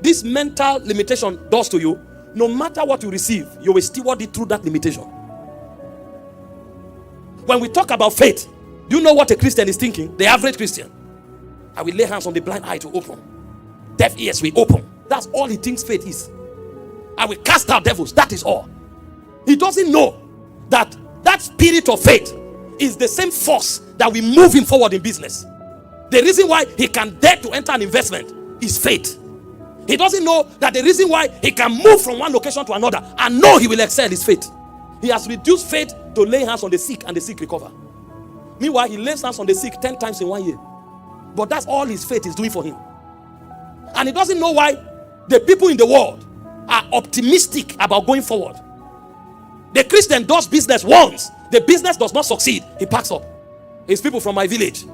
this mental limitation does to you, no matter what you receive, you will steward it through that limitation. When we talk about faith, do you know what a Christian is thinking? The average Christian. I will lay hands on the blind eye to open. Deaf ears will open. That's all he thinks faith is. I will cast out devils. That is all. He doesn't know that that spirit of faith is the same force that will move him forward in business. The reason why he can dare to enter an investment is faith. He doesn't know that the reason why he can move from one location to another and know he will excel is faith. He has reduced faith to lay hands on the sick and the sick recover. Meanwhile, he lays hands on the sick 10 times in 1 year. But that's all his faith is doing for him. And he doesn't know why the people in the world are optimistic about going forward. The Christian does business once. The business does not succeed. He packs up. It's people from my village.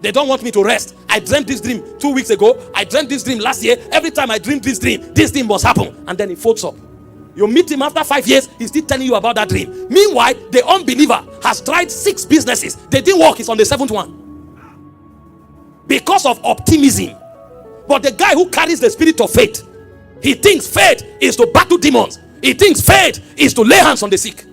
They don't want me to rest. I dreamt this dream 2 weeks ago. I dreamt this dream last year. Every time I dream this dream must happen. And then he folds up. You meet him after 5 years, he's still telling you about that dream. Meanwhile, the unbeliever has tried 6 businesses. They didn't work. He's on the 7th one. Because of optimism. But the guy who carries the spirit of faith, he thinks faith is to battle demons. He thinks faith is to lay hands on the sick.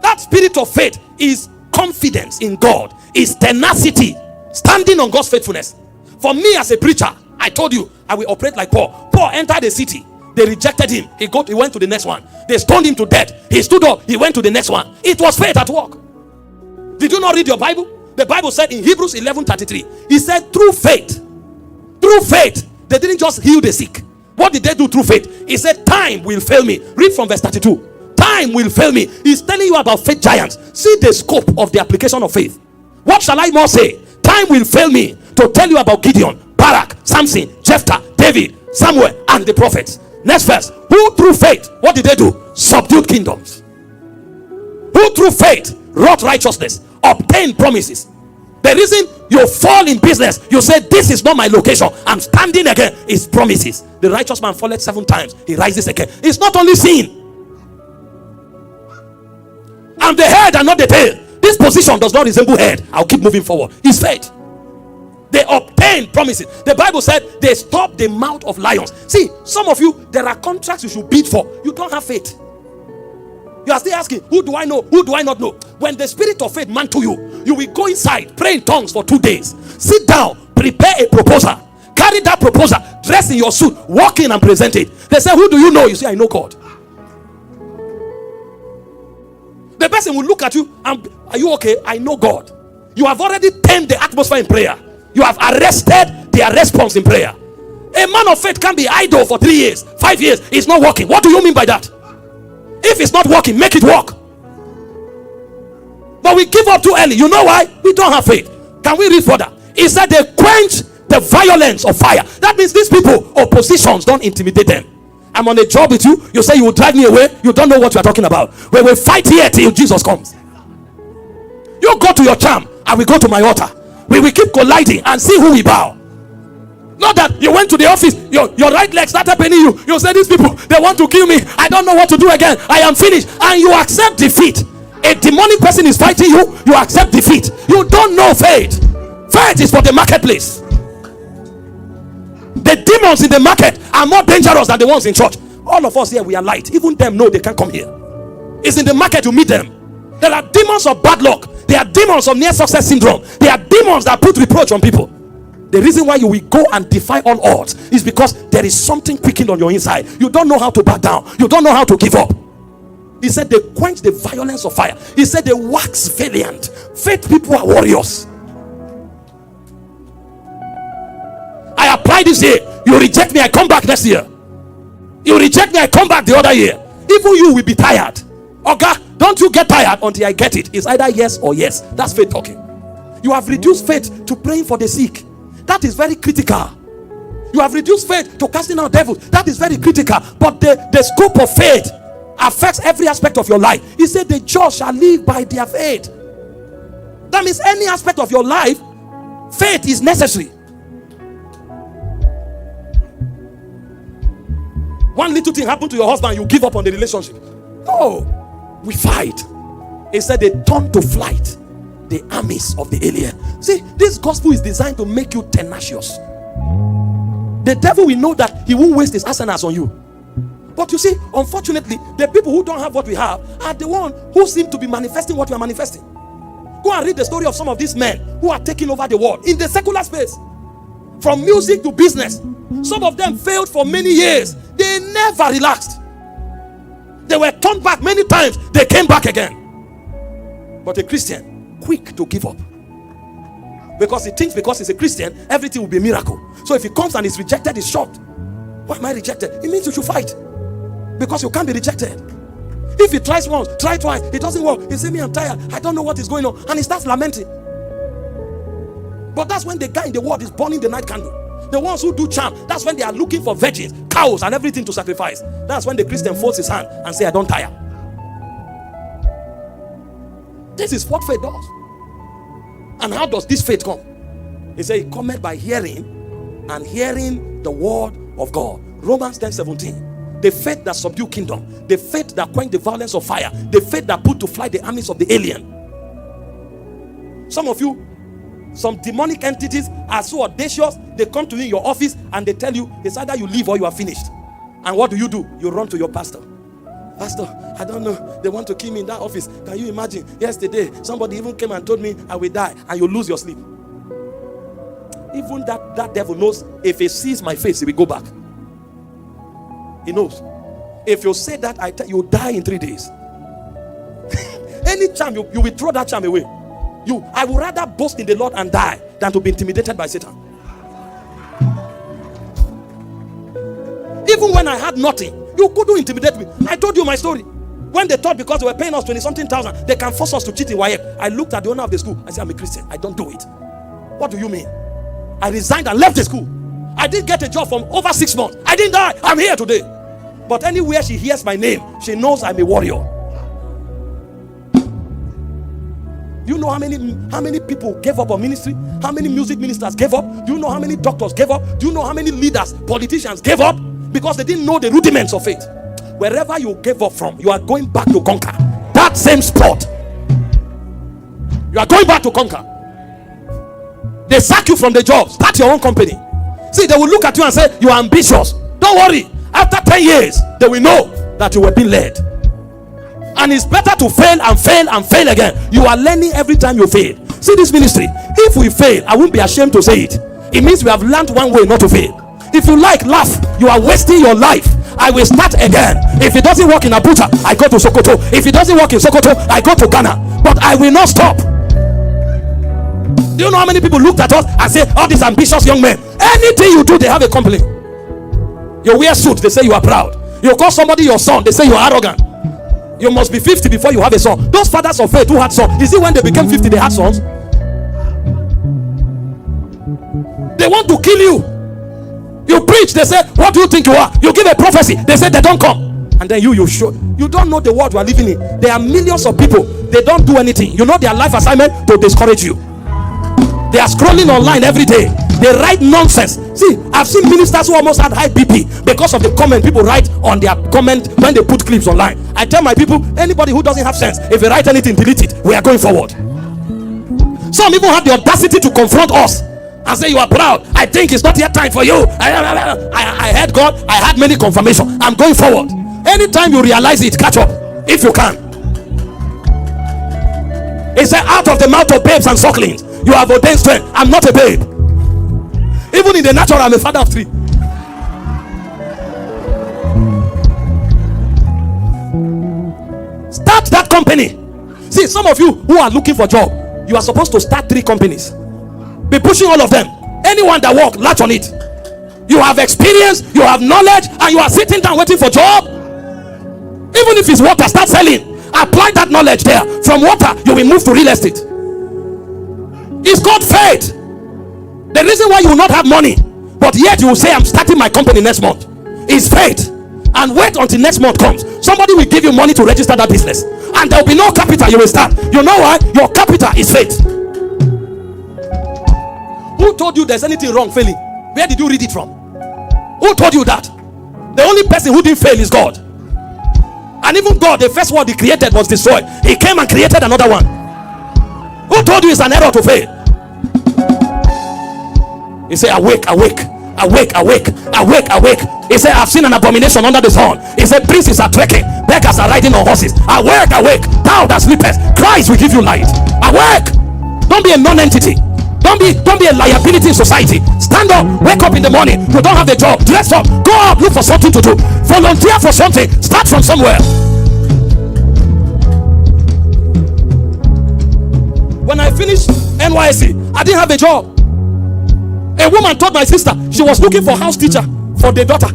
That spirit of faith is confidence in God, is tenacity, standing on God's faithfulness. For me as a preacher, I told you, I will operate like Paul. Paul entered the city. They rejected him. He went to the next one. They stoned him to death. He stood up. He went to the next one. It was faith at work. Did you not read your Bible? The Bible said in Hebrews 11:33, he said through faith, they didn't just heal the sick. What did they do through faith? He said time will fail me. Read from verse 32. Time will fail me. He's telling you about faith giants. See the scope of the application of faith. What shall I more say? Time will fail me to tell you about Gideon, Barak, Samson, Jephthah, David, Samuel, and the prophets. Next verse. Who through faith, what did they do? Subdued kingdoms. Who through faith wrought righteousness, obtained promises. The reason you fall in business, you say this is not my location, I'm standing again, is promises. The righteous man falleth 7 times, he rises again. It's not only sin. I'm the head and not the tail. This position does not resemble head. I'll keep moving forward. It's faith. They obtained promises. The Bible said they stopped the mouth of lions. See, some of you, there are contracts you should bid for. You don't have faith. You are still asking, who do I know? Who do I not know? When the spirit of faith mantle you, you will go inside, pray in tongues for 2 days. Sit down, prepare a proposal. Carry that proposal, dress in your suit, walk in and present it. They say, who do you know? You say, I know God. The person will look at you and, are you okay? I know God. You have already tamed the atmosphere in prayer. You have arrested their response in prayer. A man of faith can't be idle for 3 years, 5 years. It's not working. What do you mean by that? If it's not working, make it work. But we give up too early. You know why? We don't have faith. Can we read further? It said they quench the violence of fire. That means these people, oppositions, don't intimidate them. I'm on a job with you. You say you will drive me away. You don't know what you are talking about. We will fight here till Jesus comes. You go to your charm, I will go to my altar. We will keep colliding and see who we bow. Not that you went to the office, your right leg started paining you. You say, these people, they want to kill me. I don't know what to do again. I am finished. And you accept defeat. A demonic person is fighting you. You accept defeat. You don't know faith. Faith is for the marketplace. The demons in the market are more dangerous than the ones in church. All of us here, we are light. Even them know they can't come here. It's in the market you meet them. There are demons of bad luck. There are demons of near success syndrome. There are demons that put reproach on people. The reason why you will go and defy all odds is because there is something quickened on your inside. You don't know how to back down. You don't know how to give up. He said they quench the violence of fire. He said they wax valiant. Faith people are warriors. I apply this year. You reject me, I come back next year. You reject me, I come back the other year. Even you will be tired. Okay, don't you get tired until I get it. It's either yes or yes. That's faith talking. You have reduced faith to praying for the sick. That is very critical. You have reduced faith to casting out devils. That is very critical. But the scope of faith affects every aspect of your life. He said the just shall live by their faith. That means any aspect of your life, faith is necessary. One little thing happened to your husband, you give up on the relationship. No, we fight. He said they turn to flight the armies of the alien. See, this gospel is designed to make you tenacious. the devil will know that he won't waste his arsenals on you. But you see, unfortunately, the people who don't have what we have are the ones who seem to be manifesting what we are manifesting. Go and read the story of some of these men who are taking over the world in the secular space. From music to business. Some of them failed for many years. They never relaxed. They were turned back many times. They came back again. But a Christian, quick to give up. Because he thinks because he's a Christian, everything will be a miracle. So if he comes and is rejected, he's shocked. Why am I rejected? It means you should fight. Because you can't be rejected. If he tries once, try twice, it doesn't work. He says, me, I'm tired. I don't know what is going on. And he starts lamenting. But that's when the guy in the world is burning the night candle. The ones who do charm, that's when they are looking for virgins, cows, and everything to sacrifice. That's when the Christian folds his hand and says, I don't tire. This is what faith does. And how does this faith come? He said, it cometh by hearing, and hearing the word of God. Romans 10:17. The faith that subdue kingdom, the faith that quench the violence of fire, the faith that put to flight the armies of the alien. Some of you, some demonic entities are so audacious, they come to you in your office and they tell you it's either you leave or you are finished. And what do? You run to your pastor. Pastor, I don't know, they want to kill me in that office. Can you imagine? Yesterday somebody even came and told me I will die, and you lose your sleep. Even that devil knows if he sees my face, he will go back. He knows. If you say that, you die in 3 days. Any charm, you will throw that charm away. I would rather boast in the Lord and die than to be intimidated by Satan. Even when I had nothing, you couldn't intimidate me. I told you my story. When they thought because they were paying us 20-something thousand, they can force us to cheat in YF. I looked at the owner of the school. I said, I'm a Christian. I don't do it. What do you mean? I resigned and left the school. I didn't get a job for over 6 months. I didn't die. I'm here today. But anywhere she hears my name, she knows I'm a warrior. Do you know how many people gave up on ministry? How many music ministers gave up? Do you know how many doctors gave up? Do you know how many leaders, politicians gave up? Because they didn't know the rudiments of faith. Wherever you gave up from, you are going back to conquer. That same spot. You are going back to conquer. They sack you from the job. Start your own company. See, they will look at you and say, you are ambitious. Don't worry. After 10 years, they will know that you were being led. And it's better to fail and fail and fail again. You are learning every time you fail. See this ministry. If we fail, I won't be ashamed to say it. It means we have learned one way not to fail. If you like, laugh. You are wasting your life. I will start again. If it doesn't work in Abuja, I go to Sokoto. If it doesn't work in Sokoto, I go to Ghana. But I will not stop. Do you know how many people looked at us and say, all these ambitious young men, anything you do, they have a complaint. You wear suit, they say you are proud. You call somebody your son, they say you are arrogant. You must be 50 before you have a son. Those fathers of faith who had sons, is it when they became 50 they had sons? They want to kill you. You preach, they say, what do you think you are? You give a prophecy, they say they don't come. And then you show. You don't know the world you are living in. There are millions of people, they don't do anything. You know their life assignment? To discourage you. They are scrolling online every day. They write nonsense. See, I've seen ministers who almost had high BP because of the comment people write on their comment when they put clips online. I tell my people, anybody who doesn't have sense, if they write anything, delete it. We are going forward. Some even have the audacity to confront us and say, you are proud. I think it's not yet time for you. I heard God. I had many confirmations. I'm going forward. Anytime you realize it, catch up if you can. It said, out of the mouth of babes and sucklings, you have ordained strength. I'm not a babe. Even in the natural, I'm a father of 3. Start that company. See, some of you who are looking for a job, you are supposed to start 3 companies. Be pushing all of them. Anyone that work, latch on it. You have experience, you have knowledge, and you are sitting down waiting for job. Even if it's water, start selling. Apply that knowledge there. From water, you will move to real estate. It's called faith. The reason why you will not have money, but yet you will say, I'm starting my company next month, is faith. And wait until next month comes. Somebody will give you money to register that business, and there will be no capital. You will start. You know why? Your capital is faith. Who told you there's anything wrong failing? Where did you read it from? Who told you that? The only person who didn't fail is God. And even God, the first world he created was destroyed. He came and created another one. Who told you it's an error to fail? He said, awake, awake. awake, awake, awake, awake. He said, I've seen an abomination under the sun. He said, princes are trekking, beggars are riding on horses. Awake, awake, thou that sleepest, Christ will give you light. Awake. Don't be a non-entity. Don't be a liability in society. Stand up, wake up in the morning. You don't have a job, dress up, go out, look for something to do, volunteer for something, start from somewhere. When I finished NYSC, I didn't have a job. A woman told my sister she was looking for house teacher for the daughter.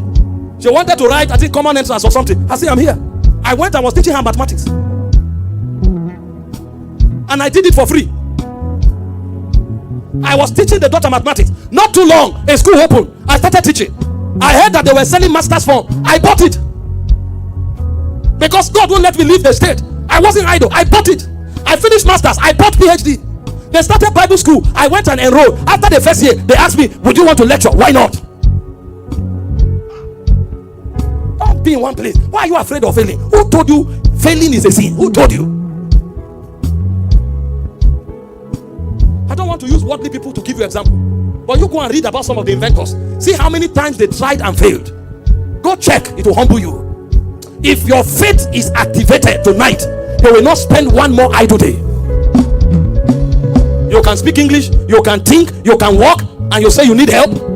She wanted to write, I think, common entrance or something. I said, I'm here. I went and was teaching her mathematics, and I did it for free. I was teaching the daughter mathematics. Not too long, a school opened. I started teaching. I heard that they were selling master's form. I bought it because God won't let me leave the state. I wasn't idle. I bought it. I finished masters. I bought PhD. They started Bible school. I went and enrolled. After the first year, they asked me, would you want to lecture? Why not? Don't be in one place. Why are you afraid of failing? Who told you failing is a sin? Who told you? I don't want to use worldly people to give you example, but you go and read about some of the inventors. See how many times they tried and failed. Go check. It will humble you. If your faith is activated tonight, you will not spend one more idle day. You can speak English, you can think, you can walk, and you say you need help.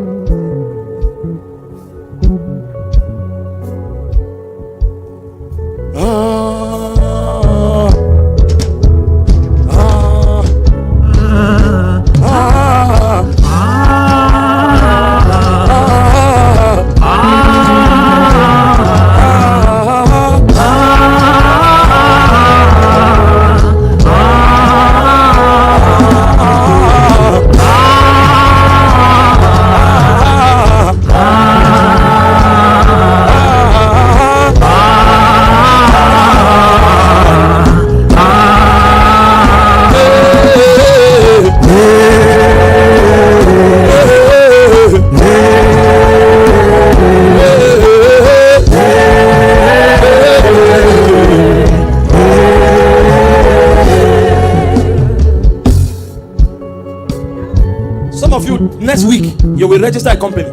Next week, you will register a company.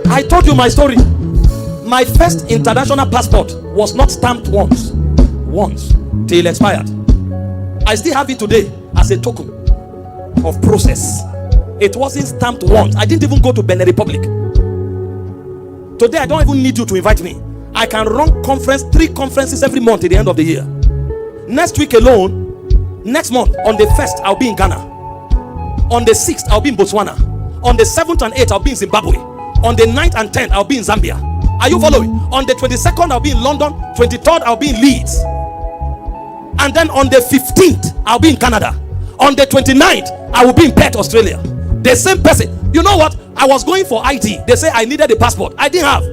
I told you my story. My first international passport was not stamped once till it expired. I still have it today as a token of process. It wasn't stamped once. I didn't even go to Benin Republic. Today, I don't even need you to invite me. I can run 3 conferences every month at the end of the year. Next week alone, next month, on the 1st, I'll be in Ghana. On the 6th, I'll be in Botswana. On the 7th and 8th, I'll be in Zimbabwe. On the 9th and 10th, I'll be in Zambia. Are you following? On the 22nd, I'll be in London. 23rd, I'll be in Leeds. And then on the 15th, I'll be in Canada. On the 29th, I will be in Perth, Australia. The same person. You know what? I was going for IT. They say I needed a passport. I didn't have.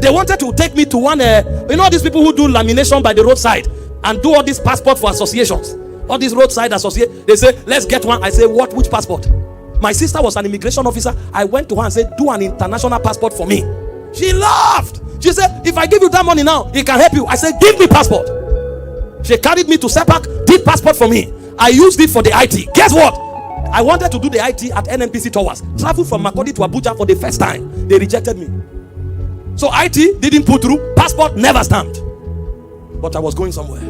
They wanted to take me to one, you know these people who do lamination by the roadside and do all these passport for associations. All these roadside associations, they say, let's get one. I say, what? Which passport? My sister was an immigration officer. I went to her and said, do an international passport for me. She laughed. She said, if I give you that money now, it can help you. I said, give me passport. She carried me to SEPAC, did passport for me. I used it for the IT. Guess what? I wanted to do the IT at NNPC Towers. Traveled from Makodi to Abuja for the first time. They rejected me. So IT didn't put through. Passport never stamped. But I was going somewhere.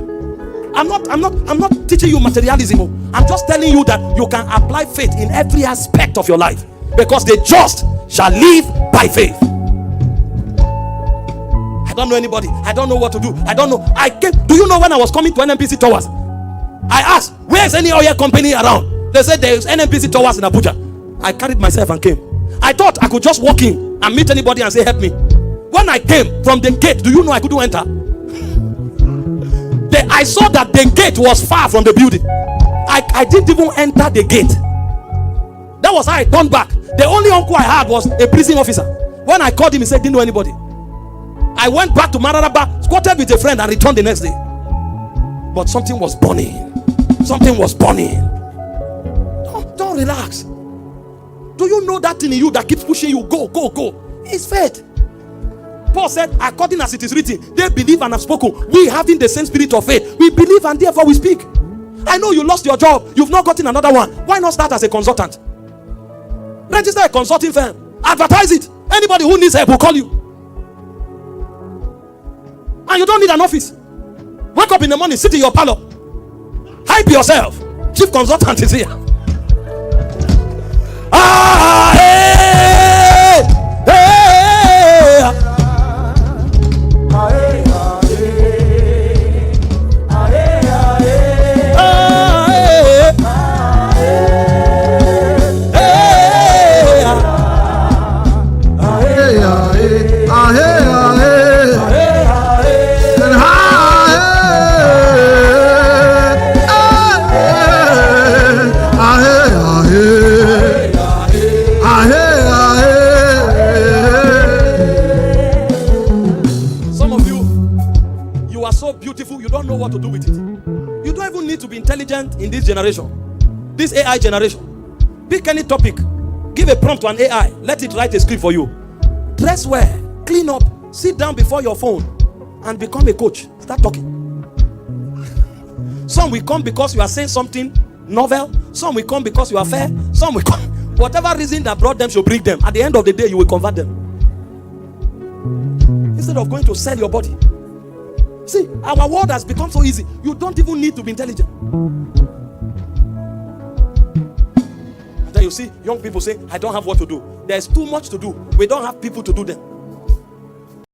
I'm not teaching you materialism. I'm just telling you that you can apply faith in every aspect of your life, because the just shall live by faith. I don't know anybody. I don't know what to do. I don't know. Do you know when I was coming to NNPC Towers? I asked, where's any oil company around? They said there's NNPC Towers in Abuja. I carried myself and came. I thought I could just walk in and meet anybody and say, help me. When I came from the gate, do you know I couldn't enter? I saw that the gate was far from the building. I didn't even enter the gate. That was how I turned back. The only uncle I had was a prison officer. When I called him, he said, didn't know anybody. I went back to Mararaba, squatted with a friend, and returned the next day. But something was burning. Something was burning. Don't relax. Do you know that thing in you that keeps pushing you? Go, go, go. It's faith. Paul said, according as it is written, they believe and have spoken. We having the same spirit of faith. We believe and therefore we speak. I know you lost your job. You've not gotten another one. Why not start as a consultant? Register a consulting firm. Advertise it. Anybody who needs help will call you. And you don't need an office. Wake up in the morning, sit in your parlor. Hype yourself. Chief consultant is here. Ah, hey, hey, beautiful, you don't know what to do with it. You don't even need to be intelligent in this generation, this AI generation. Pick any topic, give a prompt to an AI, let it write a script for you. Dress well, clean up, sit down before your phone and become a coach. Start talking. Some will come because you are saying something novel, some will come because you are fair, some will come whatever reason that brought them should bring them. At the end of the day, you will convert them instead of going to sell your body. See, our world has become so easy. You don't even need to be intelligent. And then you see young people say, I don't have what to do. There's too much to do. We don't have people to do them.